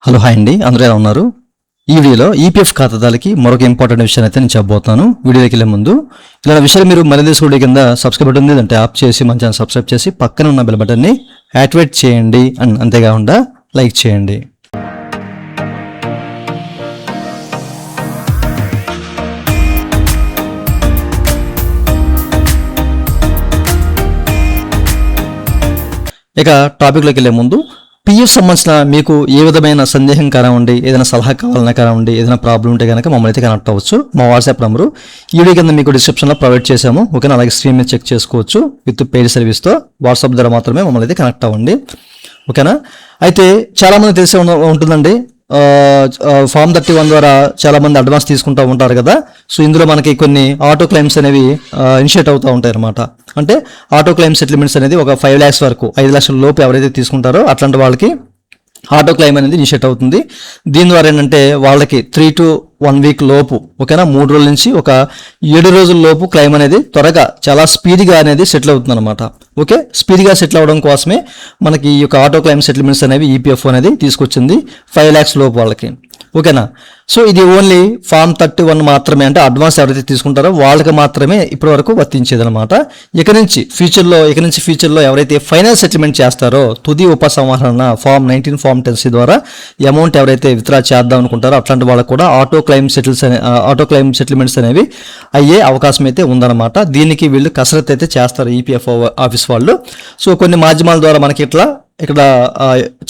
Hello hi అండి, అందరూ ఎలా ఉన్నారు? ఈ వీడియోలో ఈపీఎఫ్ ఖాతాదారులకి మరొక ఇంపార్టెంట్ విషయాన్ని అయితే నేను చెప్పబోతున్నాను. వీడియోకి వెళ్ళే ముందు ఇలా విషయాలు మీరు మరింత వీడియో కింద సబ్స్క్రైబ్ బటన్ ఉంది అంటే ఆప్ చేసి మన ఛానల్ సబ్స్క్రైబ్ చేసి పక్కన ఉన్న బెల్ బటన్ని యాక్టివేట్ చేయండి అండ్ అంతేకాకుండా లైక్ చేయండి. ఇక టాపిక్లోకి వెళ్ళే ముందు పిఎఫ్ సంబంధించిన మీకు ఏ విధమైన సందేహం కానివ్వండి, ఏదైనా సలహా కావాలన్నా కానివ్వండి, ఏదైనా ప్రాబ్లం ఉంటే కనుక మమ్మల్ని అయితే కనెక్ట్ అవ్వచ్చు. మా వాట్సాప్ నెంబరు ఈ వీడియో కింద మీకు డిస్క్రిప్షన్లో ప్రొవైడ్ చేశాము. ఓకేనా, అలాగే స్క్రీన్ మీద చెక్ చేసుకోవచ్చు. విత్ పెయిడ్ సర్వీస్తో వాట్సాప్ ద్వారా మాత్రమే మమ్మల్ని అయితే కనెక్ట్ అవ్వండి. ఓకేనా, అయితే చాలామంది తెలిసే ఉంటుందండి, ఫామ్ 31 ద్వారా చాలా మంది అడ్వాన్స్ తీసుకుంటూ ఉంటారు కదా. సో ఇందులో మనకి కొన్ని ఆటో క్లెయిమ్స్ అనేవి ఇనిషియేట్ అవుతూ ఉంటాయి అనమాట. అంటే ఆటో క్లెయిమ్ సెటిల్మెంట్స్ అనేది ఒక 5 lakhs వరకు, 5 లక్షల లోపు ఎవరైతే తీసుకుంటారో అట్లాంటి వాళ్ళకి ఆటో క్లెయిమ్ అనేది ఇనిషియేట్ అవుతుంది. దీని ద్వారా ఏంటంటే వాళ్ళకి 3 to 1 week లోపు, ఓకేనా, 3 రోజుల నుంచి ఒక 7 రోజుల లోపు క్లెయిమ్ అనేది త్వరగా చాలా స్పీడ్గా అనేది సెటిల్ అవుతుంది అనమాట. ఓకే, స్పీడ్గా సెటిల్ అవ్వడం కోసమే మనకి ఈ యొక్క ఆటో క్లెయిమ్ సెటిల్మెంట్స్ అనేవి ఈపీఎఫ్ అనేది తీసుకొచ్చింది 5 lakhs లోపు వాళ్ళకి. ఓకేనా, సో ఇది ఓన్లీ ఫామ్ 31 మాత్రమే, అంటే అడ్వాన్స్ ఎవరైతే తీసుకుంటారో వాళ్ళకి మాత్రమే ఇప్పటి వరకు వర్తించేది అనమాట. ఇక నుంచి ఫ్యూచర్లో ఎవరైతే ఫైనల్ సెటిల్మెంట్ చేస్తారో తుది ఉపసంహరణ ఫామ్ 19 ఫామ్ 10C ద్వారా అమౌంట్ ఎవరైతే విత్డ్రా చేద్దాం అనుకుంటారో అట్లాంటి వాళ్ళకు కూడా ఆటో క్లెయిమ్ సెటిల్మెంట్స్ అనేవి అయ్యే అవకాశం అయితే ఉందన్నమాట. దీనికి వీళ్ళు కసరత్తు అయితే చేస్తారు ఈపీఎఫ్ ఆఫీస్ వాళ్ళు. సో కొన్ని మాధ్యమాల ద్వారా మనకి ఇక్కడ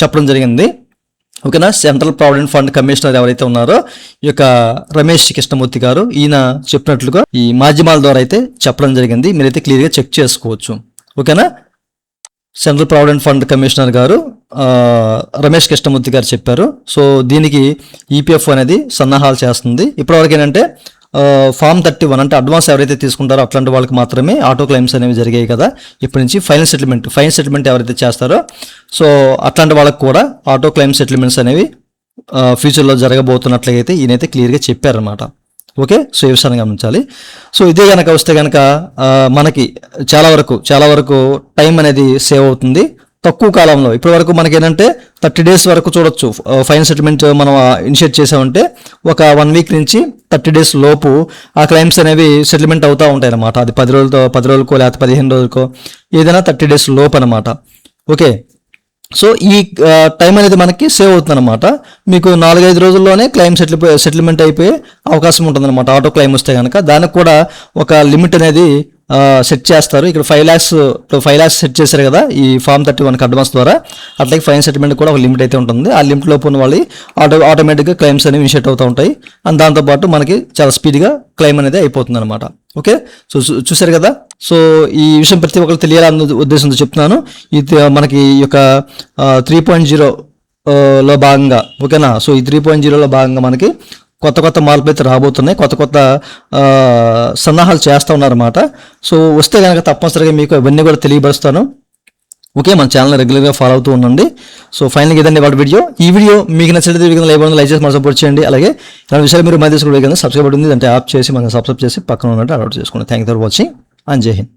చెప్పడం జరిగింది. ఓకేనా, సెంట్రల్ ప్రావిడెంట్ ఫండ్ కమిషనర్ ఎవరైతే ఉన్నారో ఈ యొక్క రమేష్ కృష్ణమూర్తి గారు, ఈయన చెప్పినట్లుగా ఈ మాధ్యమాల ద్వారా అయితే చెప్పడం జరిగింది. మీరైతే క్లియర్గా చెక్ చేసుకోవచ్చు. ఓకేనా, సెంట్రల్ ప్రావిడెంట్ ఫండ్ కమిషనర్ గారు రమేష్ కృష్ణమూర్తి గారు చెప్పారు. సో దీనికి ఈపీఎఫ్ అనేది సన్నాహాలు చేస్తుంది. ఇప్పటివరకు ఏంటంటే ఫామ్ 31 అంటే అడ్వాన్స్ ఎవరైతే తీసుకుంటారో అట్లాంటి వాళ్ళకి మాత్రమే ఆటో క్లెయిమ్స్ అనేవి జరిగాయి కదా. ఇప్పటి నుంచి ఫైనల్ సెటిల్మెంట్ ఎవరైతే చేస్తారో సో అట్లాంటి వాళ్ళకి కూడా ఆటో క్లెయిమ్ సెటిల్మెంట్స్ అనేవి ఫ్యూచర్లో జరగబోతున్నట్లయితే ఈయనైతే క్లియర్గా చెప్పారనమాట. ఓకే, సో ఈ విషయాన్ని గమనించాలి. సో ఇదే కనుక వస్తే కనుక మనకి చాలా వరకు టైం అనేది సేవ్ అవుతుంది తక్కువ కాలంలో. ఇప్పటి వరకు మనకి ఏంటంటే 30 days వరకు చూడొచ్చు. ఫైనల్ సెటిల్మెంట్ మనం ఇనిషియేట్ చేసామంటే ఒక 1 week నుంచి 30 days లోపు ఆ క్లెయిమ్స్ అనేవి సెటిల్మెంట్ అవుతూ ఉంటాయి అన్నమాట. అది 10 రోజులకో లేకపోతే 15 రోజులకో ఏదైనా 30 days లోపు అనమాట. ఓకే, సో ఈ టైం అనేది మనకి సేవ్ అవుతుంది అనమాట. మీకు 4-5 రోజుల్లోనే క్లెయిమ్ సెటిల్మెంట్ అయిపోయే అవకాశం ఉంటుంది అనమాట. ఆటో క్లెయిమ్ వస్తే కనుక దానికి కూడా ఒక లిమిట్ అనేది సెట్ చేస్తారు. ఇక్కడ 5 lakhs సెట్ చేశారు కదా ఈ ఫామ్ 31 అడ్వాన్స్ ద్వారా. అట్లాగే ఫైనల్ సెటిల్మెంట్ కూడా ఒక లిమిట్ అయితే ఉంటుంది. ఆ లిమిట్ లోపు ఉన్న వాళ్ళు ఆటోమేటిక్గా క్లెయిమ్స్ అనేవి ఇనిషియేట్ అవుతూ ఉంటాయి. అండ్ దాంతోపాటు మనకి చాలా స్పీడ్గా క్లెయిమ్ అనేది అయిపోతుంది అనమాట. ఓకే, సో చూసారు కదా. సో ఈ విషయం ప్రతి ఒక్కరు తెలియాలన్న ఉద్దేశంతో చెప్తున్నాను. ఇది మనకి ఈ యొక్క 3.0లో భాగంగా, ఓకేనా. సో ఈ 3.0లో భాగంగా మనకి కొత్త మార్పులు అయితే రాబోతున్నాయి. కొత్త సన్నాహాలు చేస్తూ ఉన్నారన్నమాట. సో వస్తే కనుక తప్పనిసరిగా మీకు ఇవన్నీ కూడా తెలియపరుస్తాను. ఓకే, మన ఛానల్ రెగ్యులర్గా ఫాలో అవుతూ ఉండండి. సో ఫైనల్గా ఇదండి వాళ్ళ వీడియో. ఈ వీడియో మీకు నచ్చినట్లయితే లైక్ చేసి మనం సపోర్ట్ చేయండి. అలాగే ఇలాంటి విషయాలు మీరు మధ్య సబ్స్క్రైబ్ అవుతుంది అంటే యాప్ చేసి మనం సబ్స్క్రైబ్ చేసి పక్కన ఉన్నట్టు అలవాటు చేసుకోండి. Thank you for watching and జై హింద్.